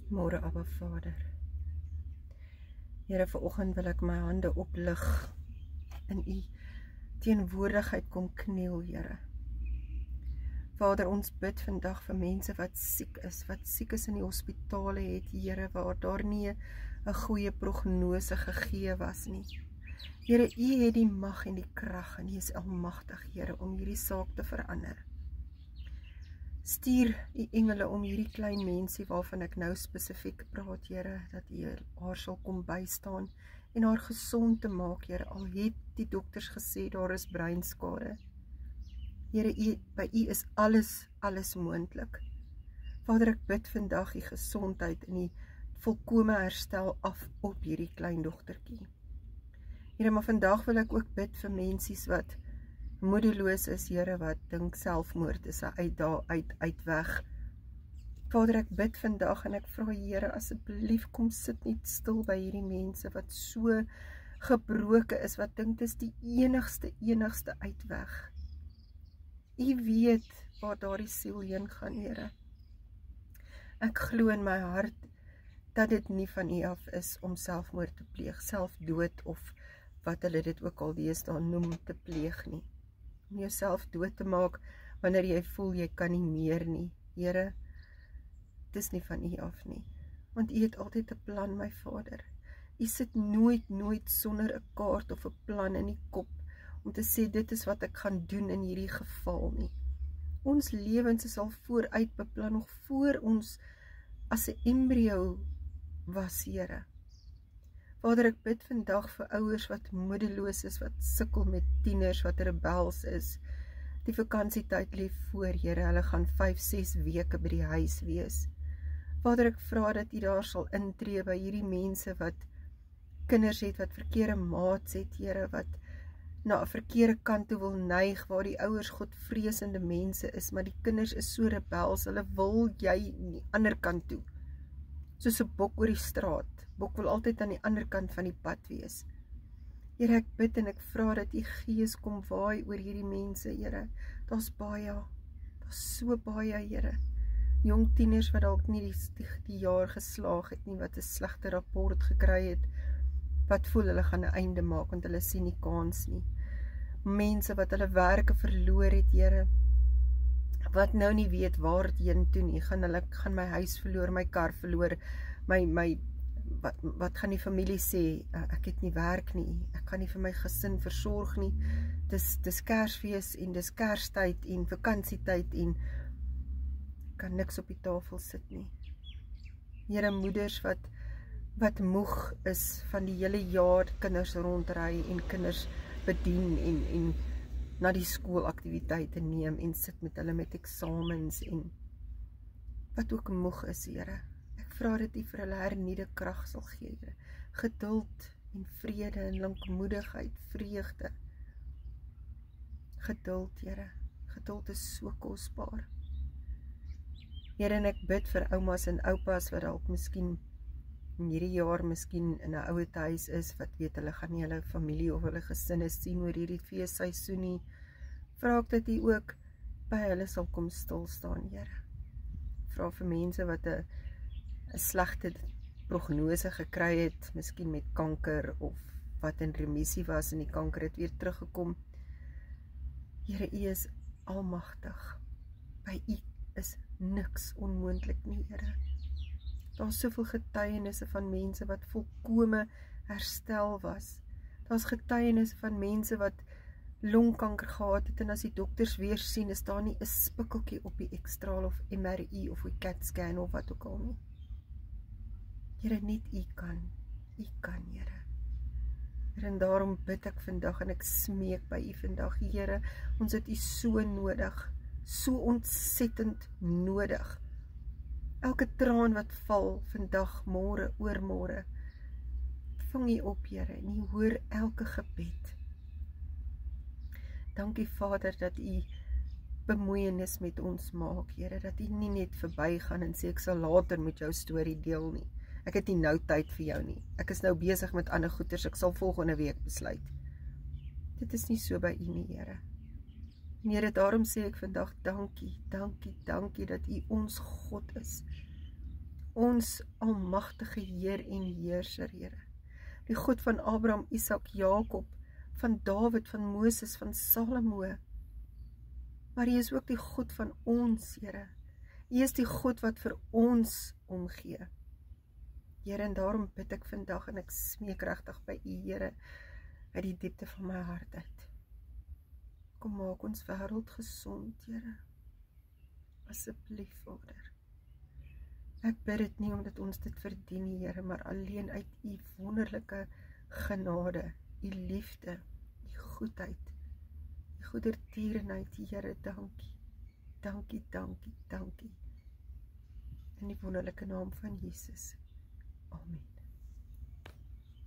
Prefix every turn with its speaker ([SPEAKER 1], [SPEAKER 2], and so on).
[SPEAKER 1] Môre Abba Vader. Here, vanoggend wil ek my hande oplig in u teenwoordigheid kom kniel, Here. Vader, ons bid vandag vir mense wat siek is in die hospitale het, Here, waar daar nie 'n goeie prognose gegee was nie. Here, u het die mag en die krag en u is almagtig, Here, om hierdie saak te verander. Stuur u engele om hierdie klein mensie waarvan ek nou spesifiek praat, Here, dat u haar sal kom bystaan en haar gesond te maak, Here, al het die dokters gesê daar is breinskade. Here, by u is alles moontlik. Vader, ek bid vandag die gesondheid en die volkome herstel af op hierdie klein dogtertjie. Here, maar vandag wil ek ook bid vir mensies wat moedeloos is, Here, wat dink selfmoord is 'n uitweg. Vader, ek bid vandag en ek vra, Here, asseblief kom sit net stil by hierdie mense wat so gebroke is, wat dink dis die enigste uitweg. U weet waar daardie siel heen gaan, Here. Ek glo in my hart dat dit nie van u af is om selfmoord te pleeg, selfdood of wat hulle dit ook al deesdae noem te pleeg nie. Om jouself dood te maak wanneer jy voel jy kan nie meer nie. Here, dis nie van u af nie. Want u het altyd 'n plan, my Vader. U sit nooit sonder 'n kaart of 'n plan in die kop om te sê dit is wat ek gaan doen in hierdie geval nie. Ons lewens is al vooruit beplan, nog voor ons as 'n embrio was, Here. Vader, ek bid vandag vir ouers wat moedeloos is, wat sukkel met tieners, wat rebels is. Die vakansietyd lê voor, Here, hulle gaan 5-6 weke by die huis wees. Vader, ek vra dat u daar sal intree by hierdie mense wat kinders het, wat verkeerde maats het, Here, wat na 'n verkeerde kant toe wil neig, waar die ouers godvreesende mense is, maar die kinders is so rebels, hulle wil jy aan die ander kant toe. Soos 'n bok oor die straat. Bok wil altyd aan die ander kant van die pad wees. Here, ek bid en ek vra dat u gees kom waai oor hierdie mense, Here. Daar's so baie, Here. Jong tieners wat dalk nie die jaar geslaag het nie, wat 'n slegte rapport gekry het, wat voel hulle gaan 'n einde maak, want hulle sien nie kans nie. Mense wat hulle werke verloor het, Here, wat nou nie weet waarheen toe nie, gaan my huis verloor, my kar verloor, wat gaan die familie sê, ek het nie werk nie, ek kan nie vir my gesin versorg nie, dis Kersfees en dis Kerstyd en vakansietyd en kan niks op die tafel sit nie. Here, moeders wat moeg is van die hele jaar kinders rondry en kinders bedien en na die skoolaktiwiteite neem en sit met hulle met eksamens en wat ook moeg is, Here. Ek vra dat u vir hulle hernieude krag sal gee, Here. Geduld en vrede en lankmoedigheid, vreugde. Geduld, Here. Geduld is so kosbaar. Here, en ek bid vir oumas en oupas wat dalk miskien in hierdie jaar miskien in 'n ouer huis is, wat weet hulle gaan nie hulle familie of hulle gesinne sien oor hierdie feesseisoen nie. Vra ek dat u ook by hulle sal kom stil staan, Here. Vra vir mense wat 'n slegte prognose gekry het, miskien met kanker of wat in remissie was en die kanker het weer teruggekom. Here, u is almagtig. By u is niks onmoontlik nie, Here. Daar's soveel getuienisse van mense wat volkome herstel was. Daar's getuienisse van mense wat longkanker gehad het en as die dokters weer sien, is daar nie 'n spikkeltjie op die ekstraal of MRI of die CAT scan of wat ook al nie. Here, net u kan, Here. En daarom bid ek vandag en ek smeek by u vandag, Here, ons het u so nodig, so ontsettend nodig. Elke traan wat val vandag, môre, oormôre, vang u op, Here, en u hoor elke gebed. Dankie, Vader, dat u bemoeienis met ons maak, Here, dat u nie net verbygaan en sê ek sal later met jou storie deel nie. Ek het nie nou tyd vir jou nie. Ek is nou besig met ander goeders, ek sal volgende week besluit. Dit is nie so by u nie, Here. En Here, daarom sê ek vandag dankie dat u ons God is. ons almagtige Heer en Heerser, Here. Die God van Abraham, Isak, Jakob, van Dawid, van Moses, van Salomo. Maar U is ook die God van ons, Here. U is die God wat vir ons omgee. Here, en daarom bid ek vandag en ek smeek regtig by U, Here, uit die diepte van my hart uit. Kom maak ons wêreld gesond, Here. Asseblief, Vader. Ek bid dit nie omdat ons dit verdien, Here, maar alleen uit U wonderlike genade, U liefde, U goedheid, U goedertierenheid, Here, dankie. Dankie, dankie, dankie. In die wonderlike naam van Jesus. Amen.